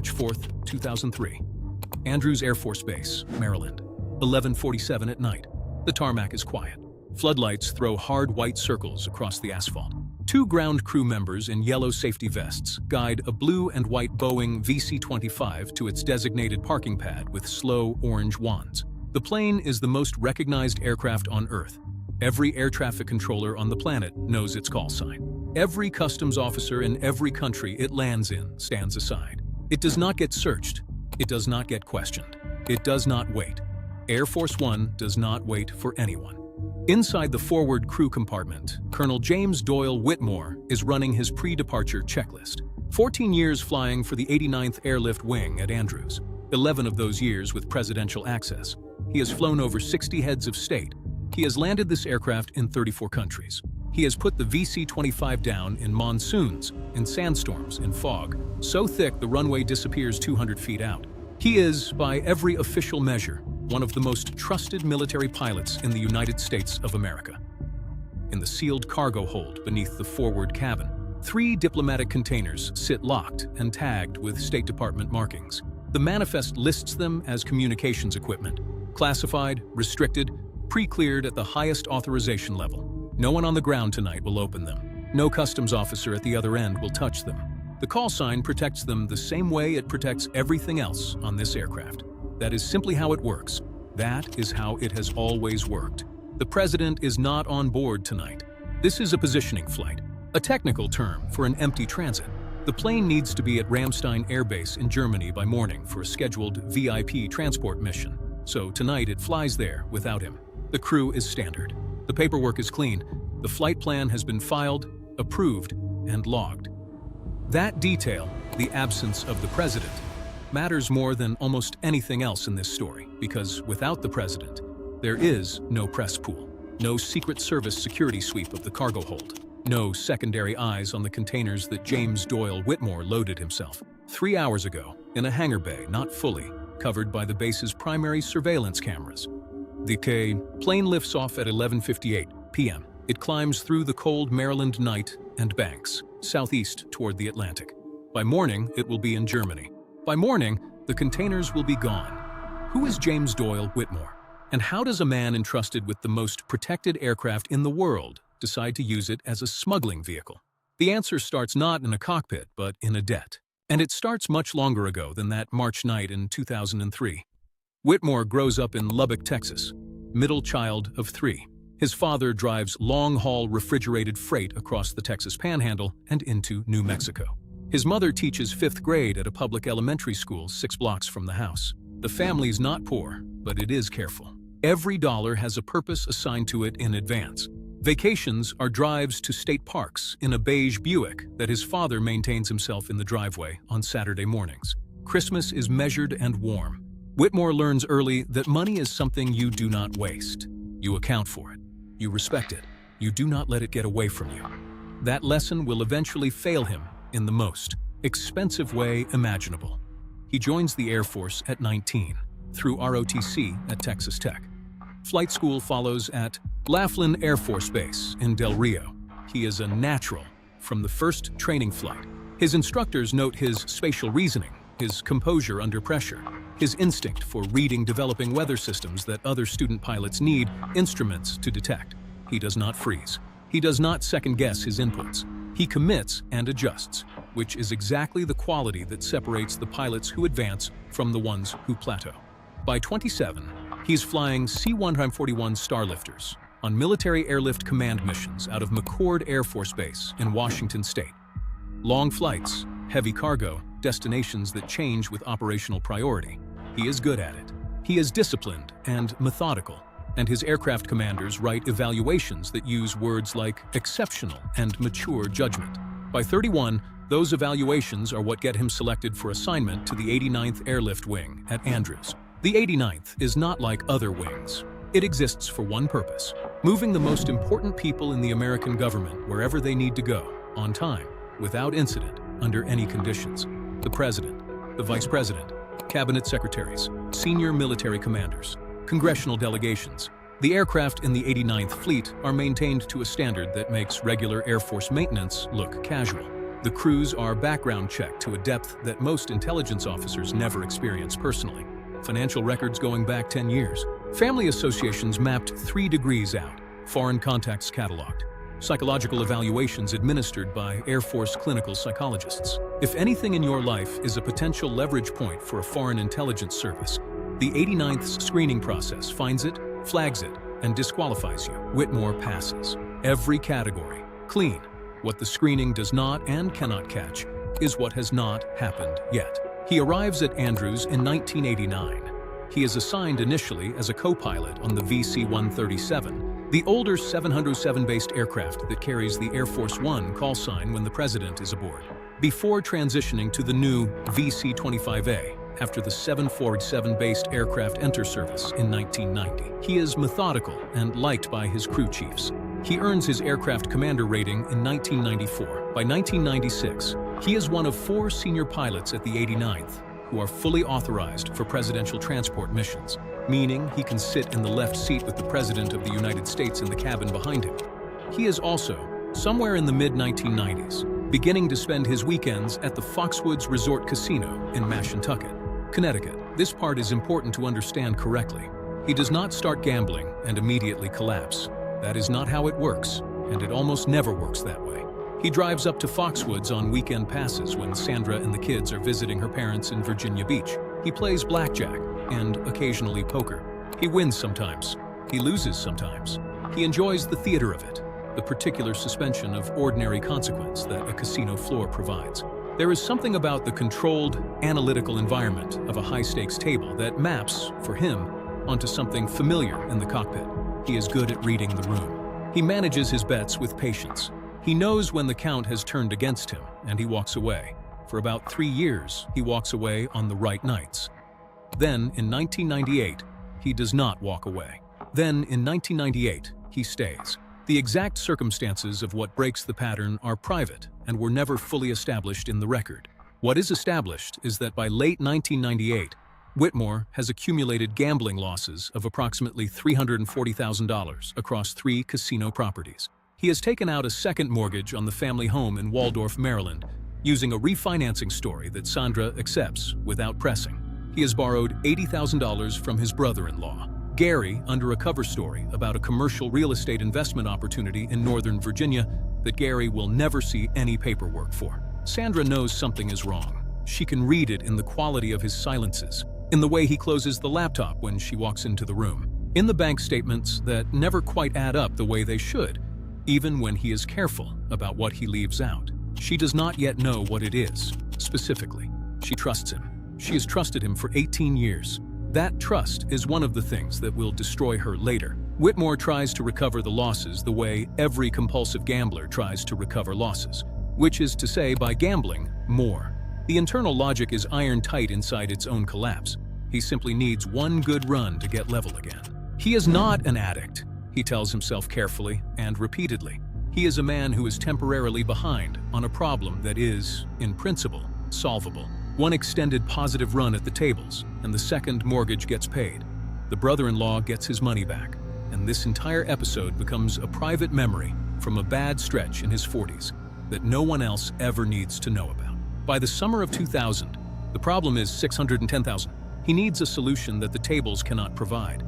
March 4th, 2003. Andrews Air Force Base, Maryland. 11:47 at night. The tarmac is quiet. Floodlights throw hard white circles across the asphalt. Two ground crew members in yellow safety vests guide a blue and white Boeing VC-25 to its designated parking pad with slow orange wands. The plane is the most recognized aircraft on Earth. Every air traffic controller on the planet knows its call sign. Every customs officer in every country it lands in stands aside. It does not get searched. It does not get questioned. It does not wait. Air Force One does not wait for anyone. Inside the forward crew compartment, Colonel James Doyle Whitmore is running his pre-departure checklist. 14 years flying for the 89th Airlift Wing at Andrews, 11 of those years with presidential access. He has flown over 60 heads of state. He has landed this aircraft in 34 countries. He has put the VC-25 down in monsoons, in sandstorms, in fog, so thick the runway disappears 200 feet out. He is, by every official measure, one of the most trusted military pilots in the United States of America. In the sealed cargo hold beneath the forward cabin, 3 diplomatic containers sit locked and tagged with State Department markings. The manifest lists them as communications equipment, classified, restricted, pre-cleared at the highest authorization level. No one on the ground tonight will open them. No customs officer at the other end will touch them. The call sign protects them the same way it protects everything else on this aircraft. That is simply how it works. That is how it has always worked. The president is not on board tonight. This is a positioning flight, a technical term for an empty transit. The plane needs to be at Ramstein Air Base in Germany by morning for a scheduled VIP transport mission. So tonight it flies there without him. The crew is standard. The paperwork is clean. The flight plan has been filed, approved, and logged. That detail, the absence of the president, matters more than almost anything else in this story, because without the president, there is no press pool, no Secret Service security sweep of the cargo hold, no secondary eyes on the containers that James Doyle Whitmore loaded himself 3 hours ago in a hangar bay not fully covered by the base's primary surveillance cameras. The plane lifts off at 11:58 p.m. It climbs through the cold Maryland night and banks, southeast toward the Atlantic. By morning, it will be in Germany. By morning, the containers will be gone. Who is James Doyle Whitmore? And how does a man entrusted with the most protected aircraft in the world decide to use it as a smuggling vehicle? The answer starts not in a cockpit, but in a debt. And it starts much longer ago than that March night in 2003. Whitmore grows up in Lubbock, Texas, middle child of 3. His father drives long-haul refrigerated freight across the Texas Panhandle and into New Mexico. His mother teaches 5th grade at a public elementary school 6 blocks from the house. The family's not poor, but it is careful. Every dollar has a purpose assigned to it in advance. Vacations are drives to state parks in a beige Buick that his father maintains himself in the driveway on Saturday mornings. Christmas is measured and warm. Whitmore learns early that money is something you do not waste. You account for it. You respect it. You do not let it get away from you. That lesson will eventually fail him in the most expensive way imaginable. He joins the Air Force at 19 through ROTC at Texas Tech. Flight school follows at Laughlin Air Force Base in Del Rio. He is a natural from the first training flight. His instructors note his spatial reasoning, his composure under pressure, his instinct for reading developing weather systems that other student pilots need instruments to detect. He does not freeze. He does not second-guess his inputs. He commits and adjusts, which is exactly the quality that separates the pilots who advance from the ones who plateau. By 27, he's flying C-141 Starlifters on military airlift command missions out of McChord Air Force Base in Washington State. Long flights, heavy cargo, destinations that change with operational priority. He is good at it. He is disciplined and methodical, and his aircraft commanders write evaluations that use words like exceptional and mature judgment. By 31, those evaluations are what get him selected for assignment to the 89th Airlift Wing at Andrews. The 89th is not like other wings. It exists for one purpose: moving the most important people in the American government wherever they need to go, on time, without incident, under any conditions. The President, the Vice President, Cabinet Secretaries, senior military commanders, congressional delegations. The aircraft in the 89th Fleet are maintained to a standard that makes regular Air Force maintenance look casual. The crews are background checked to a depth that most intelligence officers never experience personally. Financial records going back 10 years. Family associations mapped 3 degrees out. Foreign contacts cataloged. Psychological evaluations administered by Air Force clinical psychologists. If anything in your life is a potential leverage point for a foreign intelligence service, the 89th screening process finds it, flags it, and disqualifies you. Whitmore passes. Every category. Clean. What the screening does not and cannot catch is what has not happened yet. He arrives at Andrews in 1989. He is assigned initially as a co-pilot on the VC-137, the older 707-based aircraft that carries the Air Force One call sign when the president is aboard, before transitioning to the new VC-25A after the 747-based aircraft enter service in 1990. He is methodical and liked by his crew chiefs. He earns his aircraft commander rating in 1994. By 1996, he is one of 4 senior pilots at the 89th who are fully authorized for presidential transport missions, meaning he can sit in the left seat with the President of the United States in the cabin behind him. He is also, somewhere in the mid-1990s, beginning to spend his weekends at the Foxwoods Resort Casino in Mashantucket, Connecticut. This part is important to understand correctly. He does not start gambling and immediately collapse. That is not how it works, and it almost never works that way. He drives up to Foxwoods on weekend passes when Sandra and the kids are visiting her parents in Virginia Beach. He plays blackjack and occasionally poker. He wins sometimes. He loses sometimes. He enjoys the theater of it, the particular suspension of ordinary consequence that a casino floor provides. There is something about the controlled, analytical environment of a high-stakes table that maps, for him, onto something familiar in the cockpit. He is good at reading the room. He manages his bets with patience. He knows when the count has turned against him, and he walks away. For about 3 years, he walks away on the right nights. Then, in 1998, he does not walk away. Then, in 1998, he stays. The exact circumstances of what breaks the pattern are private and were never fully established in the record. What is established is that by late 1998, Whitmore has accumulated gambling losses of approximately $340,000 across 3 casino properties. He has taken out a second mortgage on the family home in Waldorf, Maryland, using a refinancing story that Sandra accepts without pressing. He has borrowed $80,000 from his brother-in-law, Gary, under a cover story about a commercial real estate investment opportunity in Northern Virginia that Gary will never see any paperwork for. Sandra knows something is wrong. She can read it in the quality of his silences, in the way he closes the laptop when she walks into the room, in the bank statements that never quite add up the way they should, even when he is careful about what he leaves out. She does not yet know what it is, specifically. She trusts him. She has trusted him for 18 years. That trust is one of the things that will destroy her later. Whitmore tries to recover the losses the way every compulsive gambler tries to recover losses, which is to say by gambling more. The internal logic is iron-tight inside its own collapse. He simply needs one good run to get level again. He is not an addict, he tells himself carefully and repeatedly. He is a man who is temporarily behind on a problem that is, in principle, solvable. One extended positive run at the tables, and the second mortgage gets paid. The brother-in-law gets his money back, and this entire episode becomes a private memory from a bad stretch in his 40s that no one else ever needs to know about. By the summer of 2000, the problem is $610,000. He needs a solution that the tables cannot provide.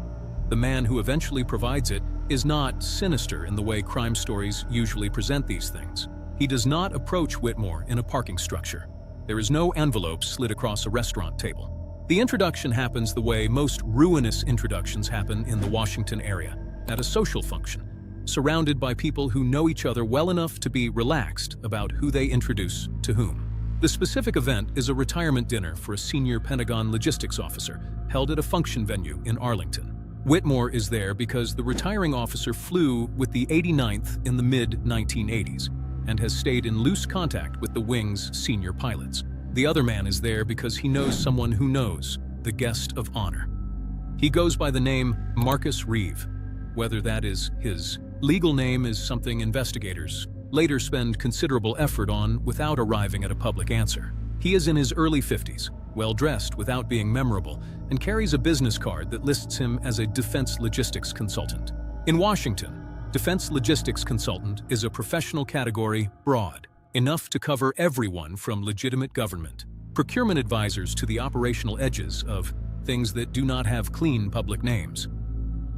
The man who eventually provides it is not sinister in the way crime stories usually present these things. He does not approach Whitmore in a parking structure. There is no envelope slid across a restaurant table. The introduction happens the way most ruinous introductions happen in the Washington area, at a social function, surrounded by people who know each other well enough to be relaxed about who they introduce to whom. The specific event is a retirement dinner for a senior Pentagon logistics officer held at a function venue in Arlington. Whitmore is there because the retiring officer flew with the 89th in the mid-1980s and has stayed in loose contact with the wing's senior pilots. The other man is there because he knows someone who knows, the guest of honor. He goes by the name Marcus Reeve. Whether that is his legal name is something investigators later spend considerable effort on without arriving at a public answer. He is in his early 50s, well-dressed without being memorable, and carries a business card that lists him as a defense logistics consultant. In Washington, defense logistics consultant is a professional category broad. enough to cover everyone from legitimate government, procurement advisors to the operational edges of things that do not have clean public names.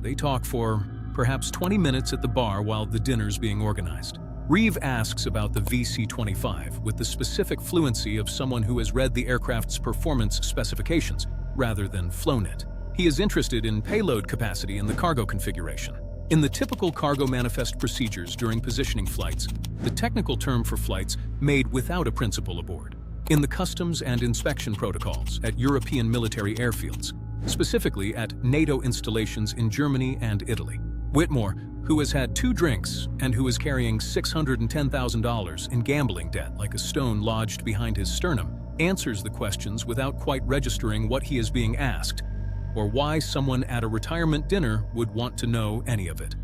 They talk for perhaps 20 minutes at the bar while the dinner's being organized. Reeve asks about the VC-25 with the specific fluency of someone who has read the aircraft's performance specifications rather than flown it. He is interested in payload capacity and the cargo configuration. In the typical cargo manifest procedures during positioning flights, the technical term for flights made without a principal aboard. In the customs and inspection protocols at European military airfields, specifically at NATO installations in Germany and Italy. Whitmore, who has had 2 drinks and who is carrying $610,000 in gambling debt like a stone lodged behind his sternum, answers the questions without quite registering what he is being asked, or why someone at a retirement dinner would want to know any of it.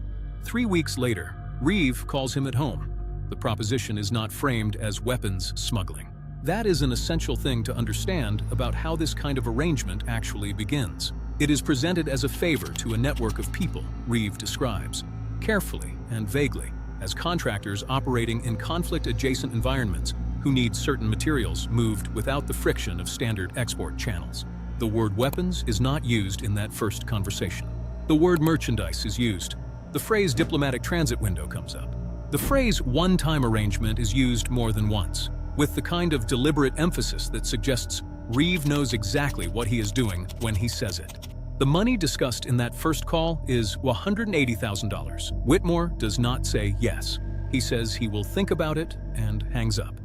3 weeks later, Reeve calls him at home. The proposition is not framed as weapons smuggling. That is an essential thing to understand about how this kind of arrangement actually begins. It is presented as a favor to a network of people, Reeve describes, carefully and vaguely, as contractors operating in conflict-adjacent environments who need certain materials moved without the friction of standard export channels. The word weapons is not used in that first conversation. The word merchandise is used. The phrase diplomatic transit window comes up. The phrase one-time arrangement is used more than once, with the kind of deliberate emphasis that suggests Reeve knows exactly what he is doing when he says it. The money discussed in that first call is $180,000. Whitmore does not say yes. He says he will think about it and hangs up.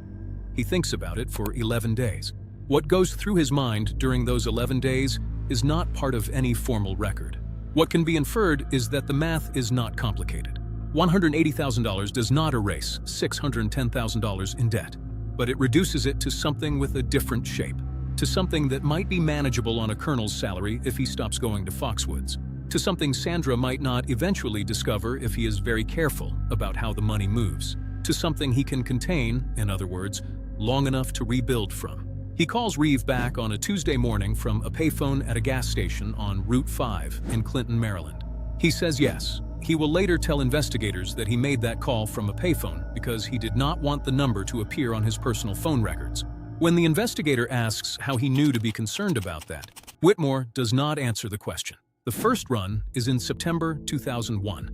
He thinks about it for 11 days. What goes through his mind during those 11 days is not part of any formal record. What can be inferred is that the math is not complicated. $180,000 does not erase $610,000 in debt, but it reduces it to something with a different shape, to something that might be manageable on a colonel's salary if he stops going to Foxwoods, to something Sandra might not eventually discover if he is very careful about how the money moves, to something he can contain, in other words, long enough to rebuild from. He calls Reeve back on a Tuesday morning from a payphone at a gas station on Route 5 in Clinton, Maryland. He says yes. He will later tell investigators that he made that call from a payphone because he did not want the number to appear on his personal phone records. When the investigator asks how he knew to be concerned about that, Whitmore does not answer the question. The first run is in September 2001.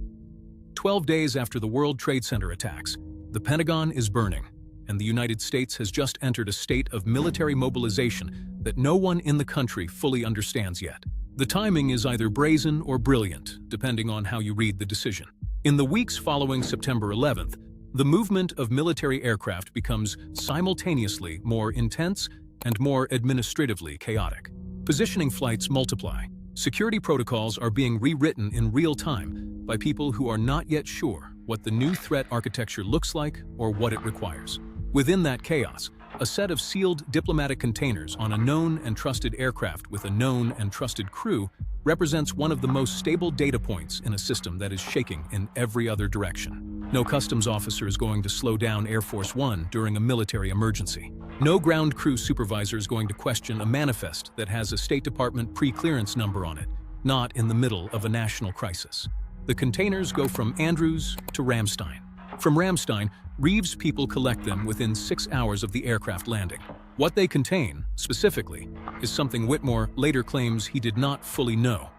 12 days after the World Trade Center attacks, the Pentagon is burning, and the United States has just entered a state of military mobilization that no one in the country fully understands yet. The timing is either brazen or brilliant, depending on how you read the decision. In the weeks following September 11th, the movement of military aircraft becomes simultaneously more intense and more administratively chaotic. Positioning flights multiply. Security protocols are being rewritten in real time by people who are not yet sure what the new threat architecture looks like or what it requires. Within that chaos, a set of sealed diplomatic containers on a known and trusted aircraft with a known and trusted crew represents one of the most stable data points in a system that is shaking in every other direction. No customs officer is going to slow down Air Force One during a military emergency. No ground crew supervisor is going to question a manifest that has a State Department pre-clearance number on it, not in the middle of a national crisis. The containers go from Andrews to Ramstein. From Ramstein, Reeve's people collect them within 6 hours of the aircraft landing. What they contain, specifically, is something Whitmore later claims he did not fully know,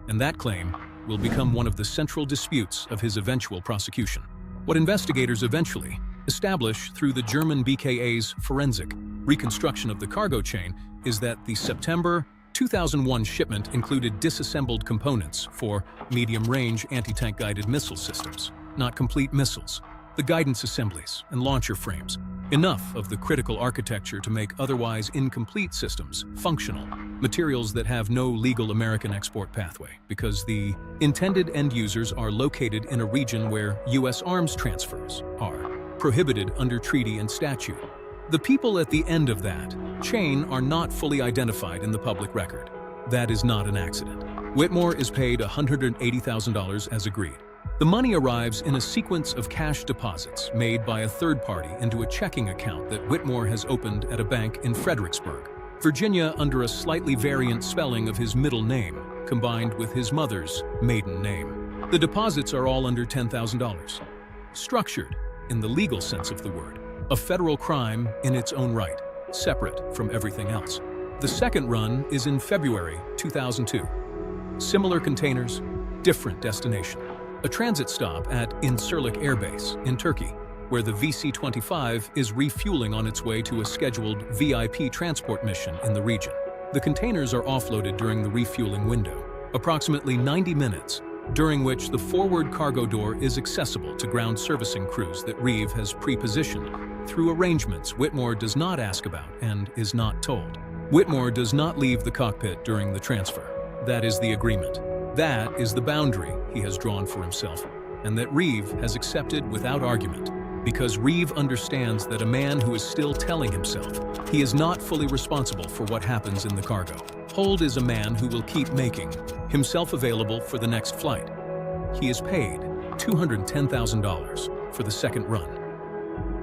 and that claim will become one of the central disputes of his eventual prosecution. What investigators eventually establish through the German BKA's forensic reconstruction of the cargo chain is that the September 2001 shipment included disassembled components for medium-range anti-tank guided missile systems, not complete missiles, the guidance assemblies and launcher frames, enough of the critical architecture to make otherwise incomplete systems functional, materials that have no legal American export pathway because the intended end users are located in a region where U.S. arms transfers are prohibited under treaty and statute. The people at the end of that chain are not fully identified in the public record. That is not an accident. Whitmore is paid $180,000 as agreed. The money arrives in a sequence of cash deposits made by a third party into a checking account that Whitmore has opened at a bank in Fredericksburg, Virginia, under a slightly variant spelling of his middle name, combined with his mother's maiden name. The deposits are all under $10,000. Structured, in the legal sense of the word, a federal crime in its own right, separate from everything else. The second run is in February 2002. Similar containers, different destination. A transit stop at Incirlik Air Base in Turkey, where the VC-25 is refueling on its way to a scheduled VIP transport mission in the region. The containers are offloaded during the refueling window, approximately 90 minutes, during which the forward cargo door is accessible to ground servicing crews that Reeve has pre-positioned through arrangements Whitmore does not ask about and is not told. Whitmore does not leave the cockpit during the transfer. That is the agreement. That is the boundary he has drawn for himself, and that Reeve has accepted without argument, because Reeve understands that a man who is still telling himself he is not fully responsible for what happens in the cargo. Hold is a man who will keep making himself available for the next flight. He is paid $210,000 for the second run.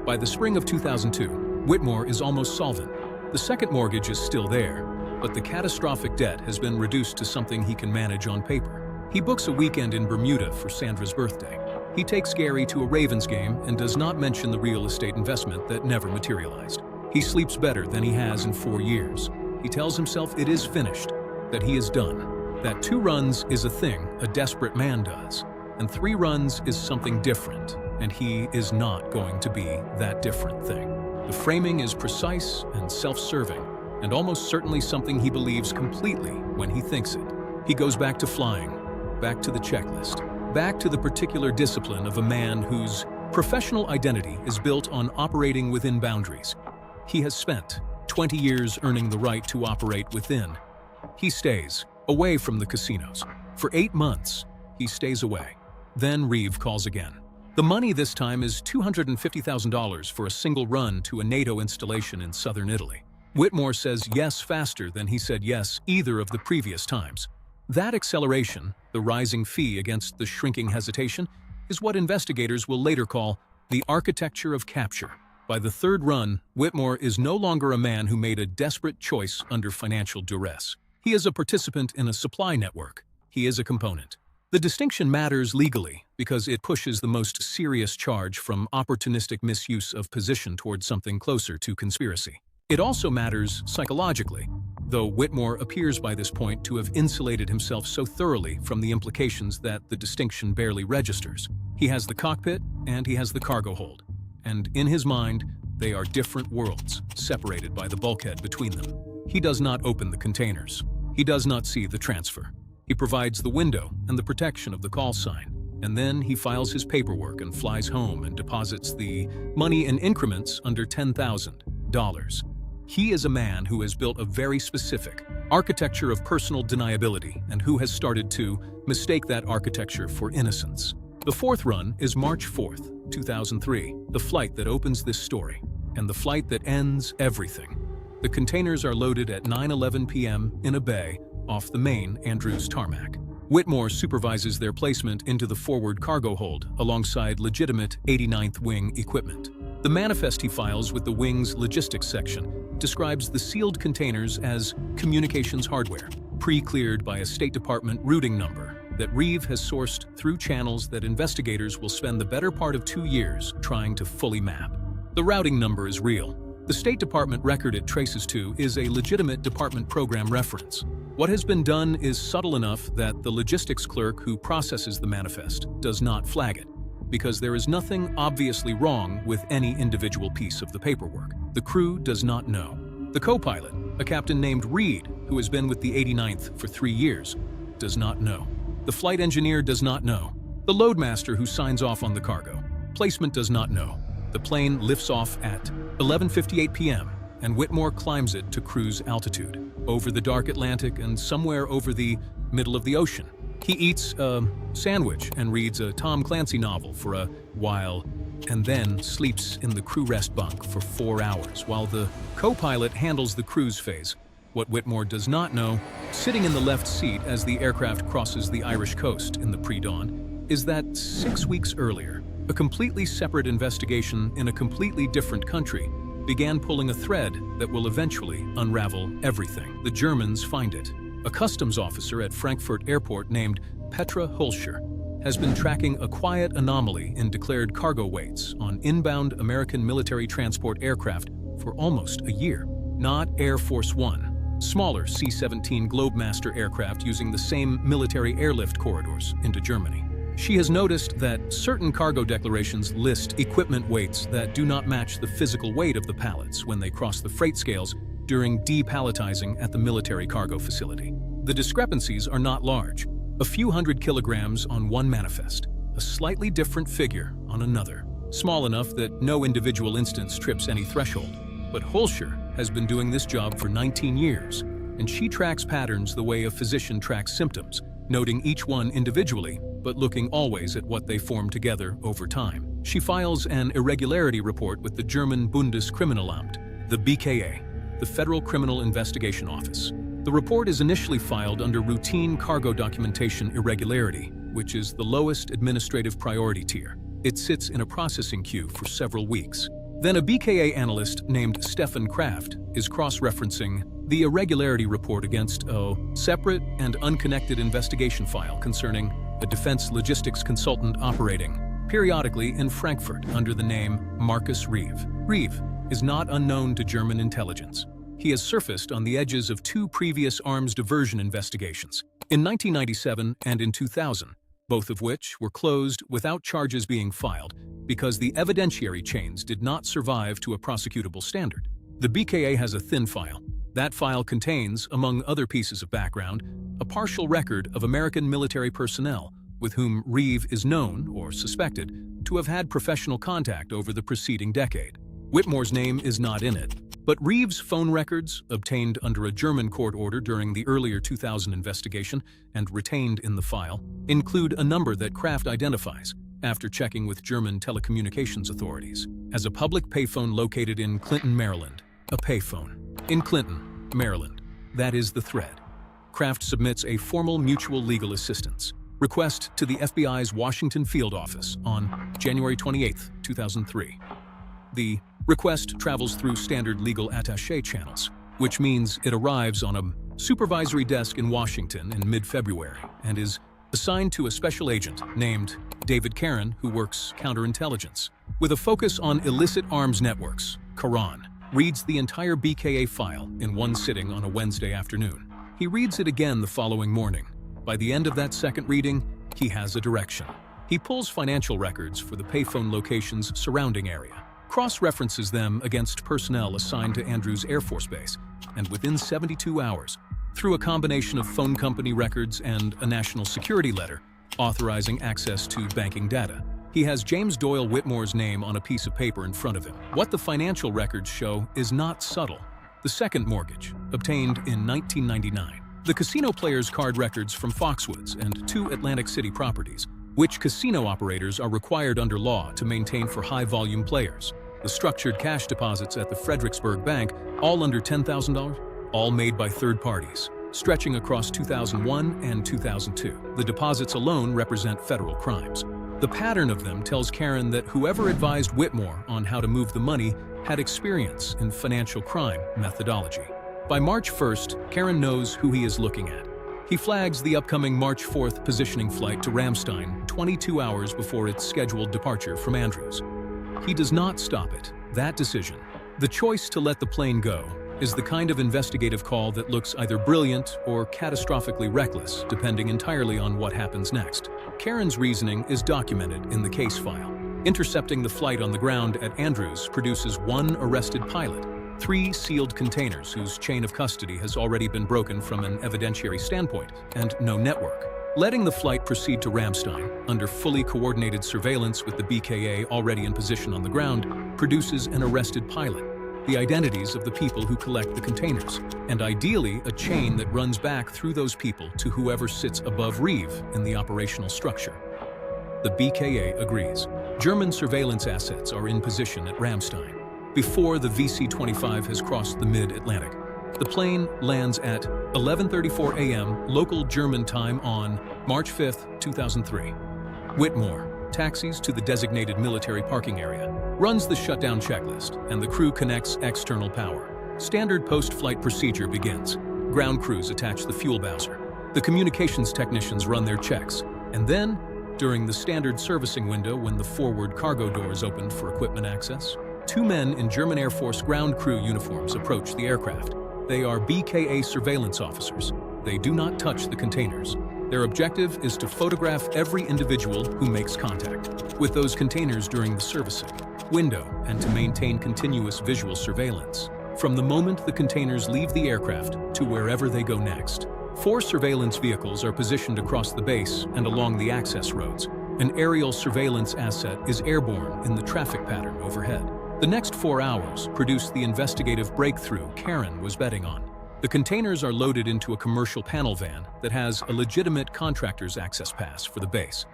By the spring of 2002, Whitmore is almost solvent. The second mortgage is still there, but the catastrophic debt has been reduced to something he can manage on paper. He books a weekend in Bermuda for Sandra's birthday. He takes Gary to a Ravens game and does not mention the real estate investment that never materialized. He sleeps better than he has in 4 years. He tells himself it is finished, that he is done, that 2 runs is a thing a desperate man does, and 3 runs is something different, and he is not going to be that different thing. The framing is precise and self-serving, and almost certainly something he believes completely when he thinks it. He goes back to flying, back to the checklist, back to the particular discipline of a man whose professional identity is built on operating within boundaries. He has spent 20 years earning the right to operate within. He stays away from the casinos. For 8 months, he stays away. Then Reeve calls again. The money this time is $250,000 for a single run to a NATO installation in southern Italy. Whitmore says yes faster than he said yes either of the previous times. That acceleration, the rising fee against the shrinking hesitation, is what investigators will later call the architecture of capture. By the third run, Whitmore is no longer a man who made a desperate choice under financial duress. He is a participant in a supply network. He is a component. The distinction matters legally because it pushes the most serious charge from opportunistic misuse of position toward something closer to conspiracy. It also matters psychologically, though Whitmore appears by this point to have insulated himself so thoroughly from the implications that the distinction barely registers. He has the cockpit and he has the cargo hold, and in his mind, they are different worlds, separated by the bulkhead between them. He does not open the containers. He does not see the transfer. He provides the window and the protection of the call sign, and then he files his paperwork and flies home and deposits the money in increments under $10,000. He is a man who has built a very specific architecture of personal deniability and who has started to mistake that architecture for innocence. The fourth run is March 4th, 2003, the flight that opens this story, and the flight that ends everything. The containers are loaded at 9:11 p.m. in a bay off the main Andrews tarmac. Whitmore supervises their placement into the forward cargo hold alongside legitimate 89th Wing equipment. The manifest he files with the Wing's logistics section describes the sealed containers as communications hardware, pre-cleared by a State Department routing number that Reeve has sourced through channels that investigators will spend the better part of 2 years trying to fully map. The routing number is real. The State Department record it traces to is a legitimate department program reference. What has been done is subtle enough that the logistics clerk who processes the manifest does not flag it, because there is nothing obviously wrong with any individual piece of the paperwork. The crew does not know. The co-pilot, a captain named Reed, who has been with the 89th for 3 years, does not know. The flight engineer does not know. The loadmaster who signs off on the cargo placement does not know. The plane lifts off at 11:58 p.m., and Whitmore climbs it to cruise altitude, over the dark Atlantic and somewhere over the middle of the ocean. He eats a sandwich and reads a Tom Clancy novel for a while, and then sleeps in the crew rest bunk for 4 hours while the co-pilot handles the cruise phase. What Whitmore does not know, sitting in the left seat as the aircraft crosses the Irish coast in the pre-dawn, is that 6 weeks earlier, a completely separate investigation in a completely different country began pulling a thread that will eventually unravel everything. The Germans find it. A customs officer at Frankfurt Airport named Petra Hulscher has been tracking a quiet anomaly in declared cargo weights on inbound American military transport aircraft for almost a year. Not Air Force One, smaller C-17 Globemaster aircraft using the same military airlift corridors into Germany. She has noticed that certain cargo declarations list equipment weights that do not match the physical weight of the pallets when they cross the freight scales during depalletizing at the military cargo facility. The discrepancies are not large, a few hundred kilograms on one manifest, a slightly different figure on another, small enough that no individual instance trips any threshold. But Holscher has been doing this job for 19 years, and she tracks patterns the way a physician tracks symptoms, noting each one individually, but looking always at what they form together over time. She files an irregularity report with the German Bundeskriminalamt, the BKA, the Federal Criminal Investigation Office. The report is initially filed under routine cargo documentation irregularity, which is the lowest administrative priority tier. It sits in a processing queue for several weeks. Then a BKA analyst named Stefan Kraft is cross-referencing the irregularity report against a separate and unconnected investigation file concerning a defense logistics consultant operating periodically in Frankfurt under the name Markus Reeve. Reeve is not unknown to German intelligence. He has surfaced on the edges of two previous arms diversion investigations, in 1997 and in 2000, both of which were closed without charges being filed because the evidentiary chains did not survive to a prosecutable standard. The BKA has a thin file. That file contains, among other pieces of background, a partial record of American military personnel with whom Reeve is known, or suspected, to have had professional contact over the preceding decade. Whitmore's name is not in it, but Reeve's phone records, obtained under a German court order during the earlier 2000 investigation and retained in the file, include a number that Kraft identifies, after checking with German telecommunications authorities, as a public payphone located in Clinton, Maryland. A payphone in Clinton, Maryland. That is the thread. Kraft submits a formal mutual legal assistance request to the FBI's Washington field office on January 28, 2003. The request travels through standard legal attaché channels, which means it arrives on a supervisory desk in Washington in mid-February and is assigned to a special agent named David Karen, who works counterintelligence. With a focus on illicit arms networks, Karan reads the entire BKA file in one sitting on a Wednesday afternoon. He reads it again the following morning. By the end of that second reading, he has a direction. He pulls financial records for the payphone locations surrounding area, cross-references them against personnel assigned to Andrews Air Force Base, and within 72 hours, through a combination of phone company records and a national security letter authorizing access to banking data, he has James Doyle Whitmore's name on a piece of paper in front of him. What the financial records show is not subtle. The second mortgage, obtained in 1999. The casino players' card records from Foxwoods and two Atlantic City properties, which casino operators are required under law to maintain for high-volume players. The structured cash deposits at the Fredericksburg Bank, all under $10,000, all made by third parties, stretching across 2001 and 2002. The deposits alone represent federal crimes. The pattern of them tells Karen that whoever advised Whitmore on how to move the money had experience in financial crime methodology. By March 1st, Karen knows who he is looking at. He flags the upcoming March 4th positioning flight to Ramstein 22 hours before its scheduled departure from Andrews. He does not stop it. That decision, the choice to let the plane go, is the kind of investigative call that looks either brilliant or catastrophically reckless, depending entirely on what happens next. Karen's reasoning is documented in the case file. Intercepting the flight on the ground at Andrews produces one arrested pilot, 3 sealed containers whose chain of custody has already been broken from an evidentiary standpoint, and no network. Letting the flight proceed to Ramstein, under fully coordinated surveillance with the BKA already in position on the ground, produces an arrested pilot, the identities of the people who collect the containers, and ideally a chain that runs back through those people to whoever sits above Reeve in the operational structure. The BKA agrees. German surveillance assets are in position at Ramstein before the VC-25 has crossed the mid-Atlantic. The plane lands at 11:34 a.m. local German time on March 5, 2003. Whitmore taxis to the designated military parking area, runs the shutdown checklist, and the crew connects external power. Standard post-flight procedure begins. Ground crews attach the fuel bowser. The communications technicians run their checks, and then During the standard servicing window when the forward cargo doors opened for equipment access, two men in German Air Force ground crew uniforms approach the aircraft. They are BKA surveillance officers. They do not touch the containers. Their objective is to photograph every individual who makes contact with those containers during the servicing window and to maintain continuous visual surveillance from the moment the containers leave the aircraft to wherever they go next. 4 surveillance vehicles are positioned across the base and along the access roads. An aerial surveillance asset is airborne in the traffic pattern overhead. The next 4 hours produced the investigative breakthrough Karen was betting on. The containers are loaded into a commercial panel van that has a legitimate contractor's access pass for the base,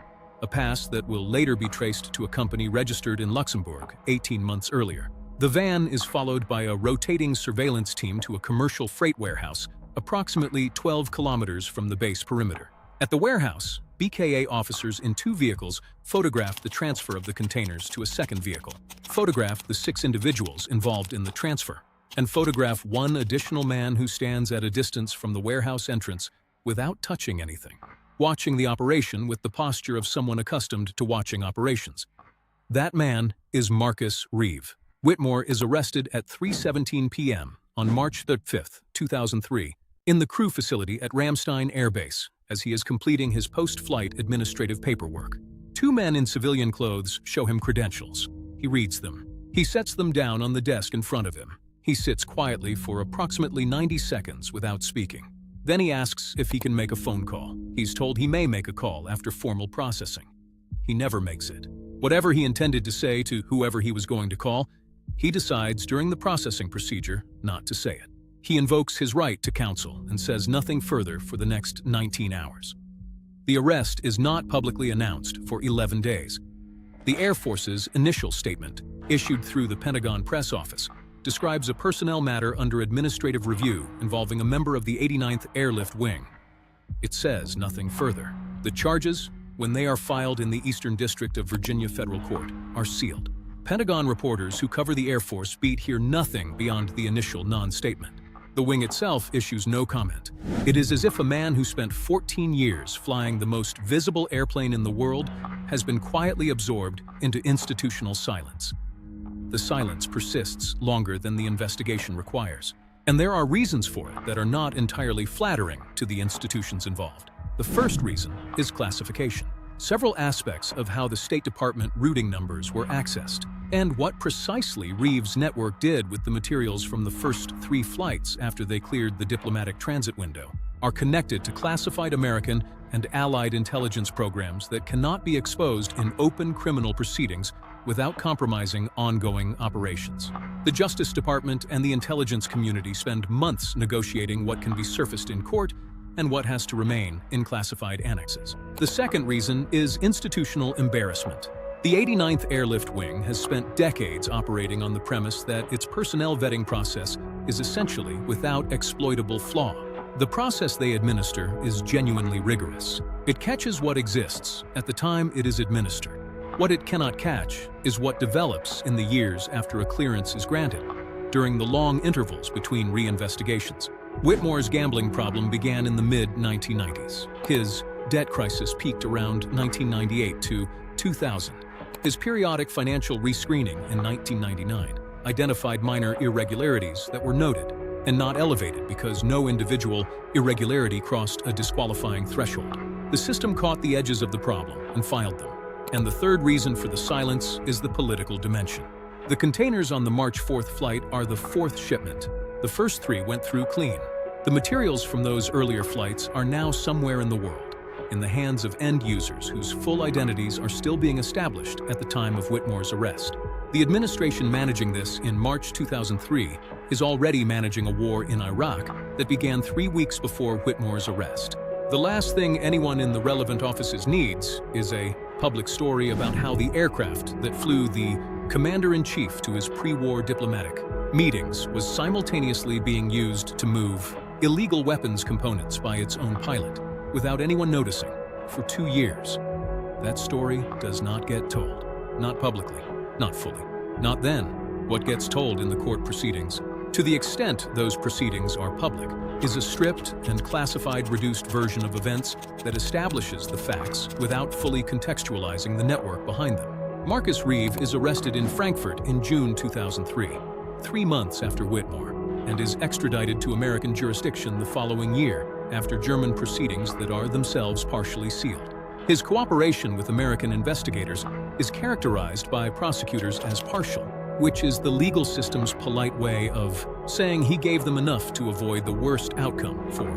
a pass that will later be traced to a company registered in Luxembourg 18 months earlier. The van is followed by a rotating surveillance team to a commercial freight warehouse approximately 12 kilometers from the base perimeter. At the warehouse, BKA officers in 2 vehicles photographed the transfer of the containers to a second vehicle, photographed the 6 individuals involved in the transfer, and photograph 1 additional man who stands at a distance from the warehouse entrance without touching anything, watching the operation with the posture of someone accustomed to watching operations. That man is Marcus Reeve. Whitmore is arrested at 3:17 p.m. on March 5, 2003, in the crew facility at Ramstein Air Base, as he is completing his post-flight administrative paperwork. 2 men in civilian clothes show him credentials. He reads them. He sets them down on the desk in front of him. He sits quietly for approximately 90 seconds without speaking. Then he asks if he can make a phone call. He's told he may make a call after formal processing. He never makes it. Whatever he intended to say to whoever he was going to call, he decides during the processing procedure not to say it. He invokes his right to counsel and says nothing further for the next 19 hours. The arrest is not publicly announced for 11 days. The Air Force's initial statement, issued through the Pentagon press office, describes a personnel matter under administrative review involving a member of the 89th Airlift Wing. It says nothing further. The charges, when they are filed in the Eastern District of Virginia Federal Court, are sealed. Pentagon reporters who cover the Air Force beat hear nothing beyond the initial non-statement. The wing itself issues no comment. It is as if a man who spent 14 years flying the most visible airplane in the world has been quietly absorbed into institutional silence. The silence persists longer than the investigation requires, and there are reasons for it that are not entirely flattering to the institutions involved. The first reason is classification. Several aspects of how the State Department routing numbers were accessed, and what precisely Reeves' network did with the materials from the first 3 flights after they cleared the diplomatic transit window, are connected to classified American and Allied intelligence programs that cannot be exposed in open criminal proceedings without compromising ongoing operations. The Justice Department and the intelligence community spend months negotiating what can be surfaced in court and what has to remain in classified annexes. The second reason is institutional embarrassment. The 89th Airlift Wing has spent decades operating on the premise that its personnel vetting process is essentially without exploitable flaw. The process they administer is genuinely rigorous. It catches what exists at the time it is administered. What it cannot catch is what develops in the years after a clearance is granted, during the long intervals between reinvestigations. Whitmore's gambling problem began in the mid-1990s. His debt crisis peaked around 1998 to 2000. His periodic financial rescreening in 1999 identified minor irregularities that were noted and not elevated because no individual irregularity crossed a disqualifying threshold. The system caught the edges of the problem and filed them. And the third reason for the silence is the political dimension. The containers on the March 4th flight are the 4th shipment. The first 3 went through clean. The materials from those earlier flights are now somewhere in the world, in the hands of end users whose full identities are still being established at the time of Whitmore's arrest. The administration managing this in March 2003 is already managing a war in Iraq that began 3 weeks before Whitmore's arrest. The last thing anyone in the relevant offices needs is a public story about how the aircraft that flew the commander-in-chief to his pre-war diplomatic meetings was simultaneously being used to move illegal weapons components by its own pilot, without anyone noticing, for 2 years. That story does not get told. Not publicly, not fully. Not then. What gets told in the court proceedings, to the extent those proceedings are public, is a stripped and classified reduced version of events that establishes the facts without fully contextualizing the network behind them. Marcus Reeve is arrested in Frankfurt in June 2003, 3 months after Whitmore, and is extradited to American jurisdiction the following year after German proceedings that are themselves partially sealed. His cooperation with American investigators is characterized by prosecutors as partial, which is the legal system's polite way of saying he gave them enough to avoid the worst outcome for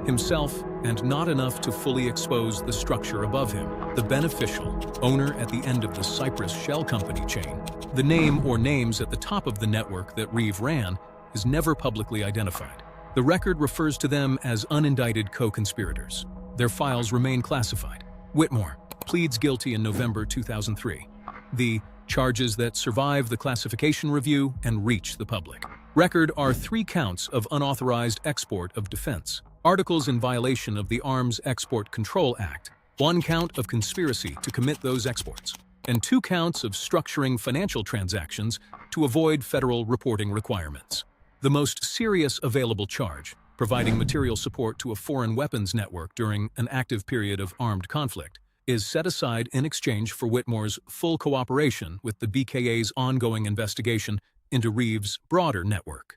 himself and not enough to fully expose the structure above him, the beneficial owner at the end of the Cyprus Shell Company chain. The name or names at the top of the network that Reeve ran is never publicly identified. The record refers to them as unindicted co-conspirators. Their files remain classified. Whitmore pleads guilty in November 2003. The charges that survive the classification review and reach the public record are 3 counts of unauthorized export of defense, articles in violation of the Arms Export Control Act, 1 count of conspiracy to commit those exports, and 2 counts of structuring financial transactions to avoid federal reporting requirements. The most serious available charge, providing material support to a foreign weapons network during an active period of armed conflict, is set aside in exchange for Whitmore's full cooperation with the BKA's ongoing investigation into Reeve's broader network.